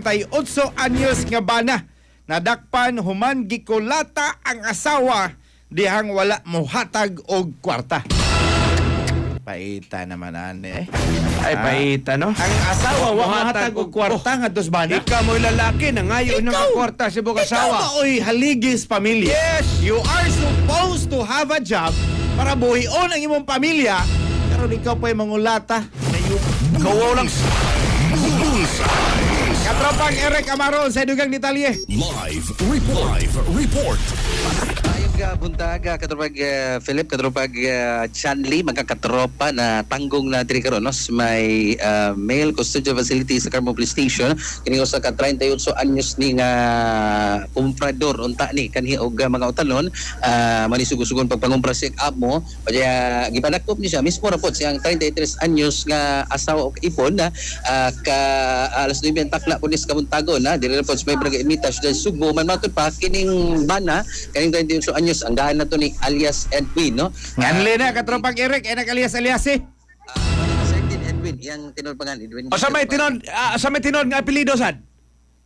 38 anyos nga bana nadakpan human gikulata ang asawa dihang wala mohatag og kwarta. Paita naman ani. Ay, paita, no? Ang asawa wa mohatag og kwarta nga dos bana. Ikaw mo'y lalaki, nangayo ng kwarta sa buong asawa. Ikaw maoy haligis pamilya. Yes! You are supposed to have a job para buhion ang imong pamilya. Pero ikaw pa'y mangulata na yung Kawaw lang. katropang Eric Amaro sa Dugang Detalye. Live report. Ayong buntaga katropag Philip, katropag Chanley, magkakatropa na tanggong na diri karon nos may male custodial facility sa Carmo Police Station. Kini usa ka 38 anyos ni nga kumprador unta ni kanhi og mga utanon manisugod-sugon pagpangumpra si amo. Kaya gipanakop ni siya mismo ra pod siyang 33 anyos nga asawa og ipon na ka alas 9 takla po ni sa kabuntagon na dili pod may barangay Imitas dahil Subo man matud pa kining bana kaning 28 anyos ang daan na to ni alias Edwin, no? Nganli na katropang Eric ay alias eh. Certain Edwin, yang tinod pangan Edwin. O sa may tinon nga apelido sad?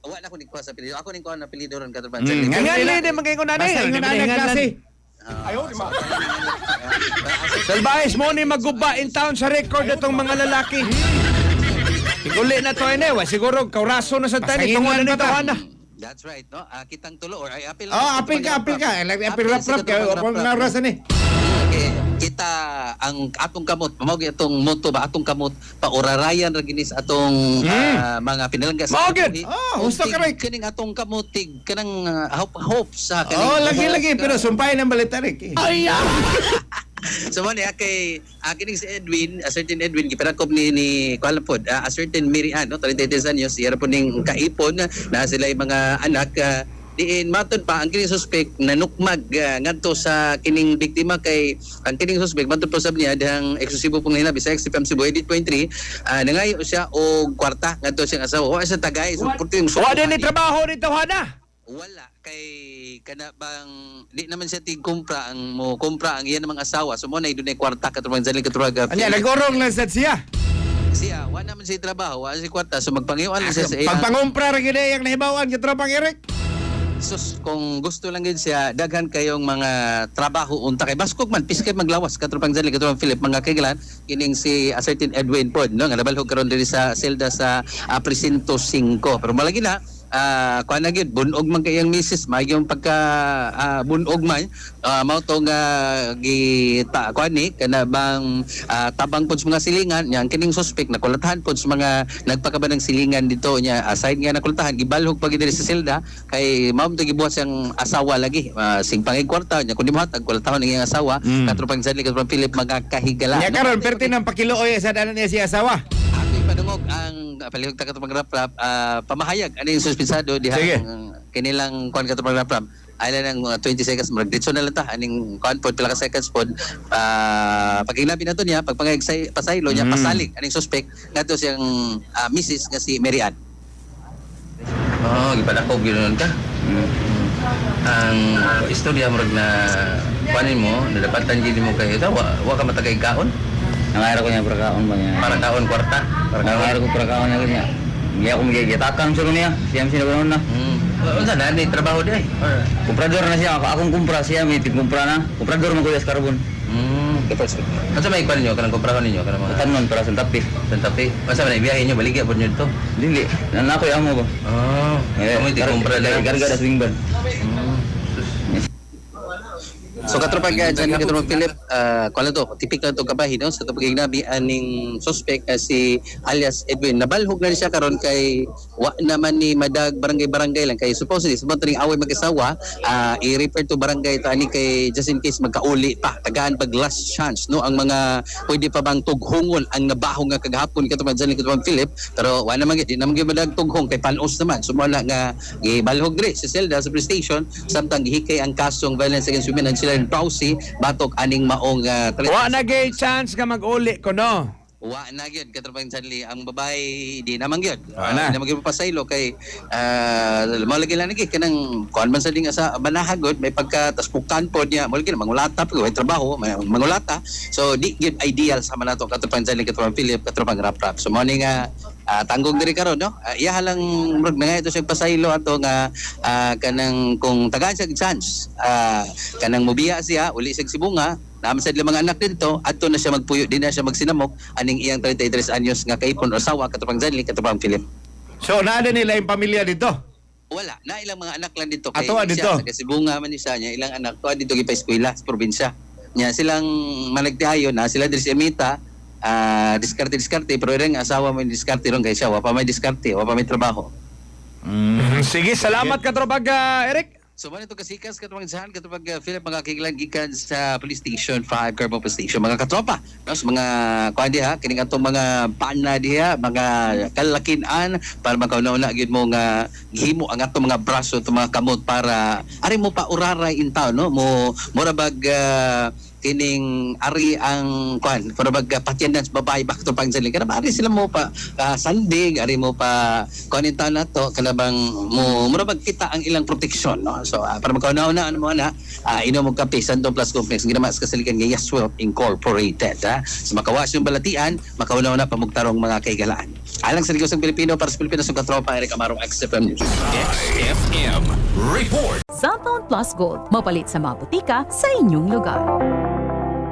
Wa na ko nikuha sa apelido. Ako nikuha na apelido ron katropang. Nganli din magkaingon na Basta ingon na klase. Salbahis mo ni maguba in town sa record itong mga lalaki. Iguli na to ine, siguro kauraso na sa tayo Pasanginan tungo na ba nito ta? ana. That's right, no? Kitang tulo or ay apel. Apil ka. Apil rap-rap kayo. Opong narasan eh. Kita ang atong kamot, mamawag atong moto ba atong kamot paurarayan ra ginis atong mga pinalangga Mao gyud. Gusto ka rin. kining atong kamotig kanang hope sa kaning Lagi-lagi. Pero sumpay ng balitarik eh. So mo niya kay kining si Edwin, a certain Edwin gipanakop ni kuala pod, a certain Mary Ann, no, 33 anyos, siya po ning kaipon na sila mga anak diin matod pa ang kining suspect nanukmag ngadto sa kining biktima kay ang kining suspect matod pa sab niya dang eksklusibo pong hinabi sa XFM Cebu Edit 23 nangayo siya og kwarta ngadto siyang asawa wa sa tagay so purti yung Wa din ni trabaho nito hana. wala kay kana bang di naman siya tigkumpra ang mo kumpra ang iyan namang asawa so mo na dunay kwarta katulad sa katulad Anya, nagorong lang sad siya. siya wa naman siya trabaho wa siya kwarta so magpangiwan lang siya sa iya Pagpangumpra rin yung nahibawan katropang Eric. sus kung gusto lang gid siya daghan kayong mga trabaho unta kay baskog man piskay maglawas katulad sa katulad Philip mga kaigalan kining si a certain Edwin pod no nga nabalhog karon diri sa selda sa presinto 5 pero malagi na kuan na gyud bunog man kay ang misis magyong pagka bunog man mao to nga gita kuan ni kana bang tabang pod sa mga silingan yang kining suspect nakulatahan pod sa mga nagpakaba ng silingan dito nya aside nga nakulatahan gibalhog pag diri sa selda kay mao to gibuhat siyang asawa lagi sing pangig kwarta nya kun di mohatag kulatahon ang iyang asawa katropang Zanli katropang Philip magkahigala Nya karon perti ng pakilooy sa danan niya si asawa. ating padungog ang palihog ta katropang rap pamahayag ano yung suspisado diha kinilang kuan katropang rap Ailan ng 20 seconds magditso na lang ta aning kuan pod pila ka seconds pod pagkinabi nato niya pagpangayag pasaylo niya pasalig aning suspect ngadto siyang Mrs. nga si Mary Ann. Gipadako gyud ka. Ang istorya mo na kuanin mo nadapatan gid mo kay wa ka matagay kaon. Nangyari ko niya prakaon ba niya? Para kaon kwarta. Nangyari ko prakaon niya niya. Hindi ako magigitakan sa niya. Siyam sinabanon na. Unsa na ni trabaho di ay? Kumprador na siya. Akong kumpra siya. May tigkumpra na. Kumprador mo kuya sa karbon. Unsa may kuan niyo kanang komprahon ninyo kanang mga Tanon para sa tapi. tapi. Unsa man ibiyahe niyo baligya pod niyo dito? Dili. Nana ko amo ba? Kamo ti kumpra lang. Garga da swing ban. So katropag dyan katropag Philip, kuala to, tipikal to kabahin no? Sa kapag ignabi aning suspect si alias Edwin. Nabalhog na siya karon kay wa naman ni madag barangay lang kay supposedly sa mga away mag-asawa i-refer to barangay ta ani kay just in case magkauli pa tagaan pag last chance no ang mga pwede pa bang tughongon ang nabahong nga kagahapon katropag dyan katropag Philip pero wa naman di naman gyud madag tughong kay panos naman sumala nga gibalhog diri sa selda sa police station samtang gihikay ang kasong violence against women and children Pausi batok aning maong Wa na gay chance ka mag-uli ko no. wa na gyud katropang Chanley ang babae di naman gyud Wa na. di naman gyud pasaylo kay mao lagi lang kanang kuan man sa ding asa banahagod may pagkataspukan pod niya mao lagi mangulata pag way trabaho mangulata so di gyud ideal sa manato katropang Chanley katropang Philip katropang rap so mao ni nga tanggong diri karon no. Iya lang murag na nga ito siya pasaylo ato nga kanang kung tagaan siya chance kanang mobiya siya uli siya sibunga naman sa mga anak dito adto na siya magpuyo din na siya magsinamok aning iyang 33 anyos nga kaipon o asawa katupang Zanli katupang Philip. So, naada nila yung pamilya dito? Wala na ilang mga anak lang dito Ato, dito? siya, kasi bunga man niya niya ilang anak to dito gipa-eskwela sa probinsya niya silang managtiayon na sila diri sa Emita diskarte pero rin asawa mo diskarte ron kay siya wa pa may diskarte wa pa may trabaho. Sige, salamat ka trobag Eric. So man ito kasikas katupang Zahan katupag Philip mga kikilang gikan sa police station 5 Carbo Police Station mga katropa no sa mga kuan diha kining atong mga pana diha mga kalakin-an para makauna-una gyud mo nga gihimo ang atong mga braso atong mga kamot para ari mo pa uraray in town no mo rabag kining ari ang kuan para bag patyanan sa babae ba to pang Zanli kana ari sila mo pa sandig ari mo pa kuan in town nato kana bang mo rabag kita ang ilang proteksyon no so para magkauna-una ano mo na inom og kape Santo Plus Complex ginamas kasalikan nga Yaswell Incorporated sa makawas yung balatian makauna-una pamugtarong mga kaigalaan alang sa negosong Pilipino para sa Pilipinas ug katropa Eric Amarong XFM News. XFM Report. Cellphone Plus Gold. Mapalit sa mga butika sa inyong lugar.